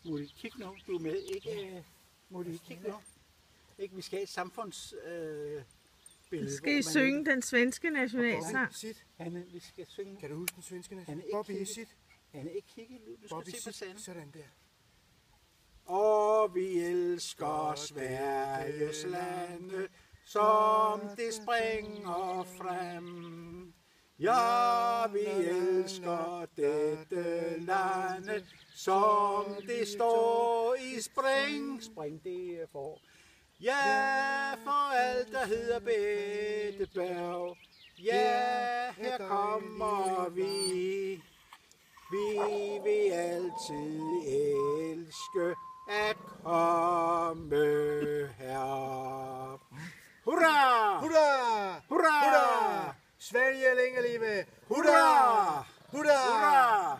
Mutti, kig nu, du er med, ikke? Mutti, kig nu. Ikke, vi skal have et samfundsbillede. Skal I synge den svenske nationalsang? Hanne, vi skal synge. Kan du huske den svenske Hanne, Bobby, sit. Hanne, ikke kigge, du skal Bobby, se på Sanne. sådan der. Og vi elsker Sveriges lande, som det springer frem. Ja, vi elsker dette lande, som det står i spring. Spring, det er for. Ja, for alt der hedder Betteberg. Ja, her kommer vi. Vi vil altid elske at komme her. Hurra! Hurra! Hurra! Hurra! Sverige længe leve! Hurra! Hurra! Hurra!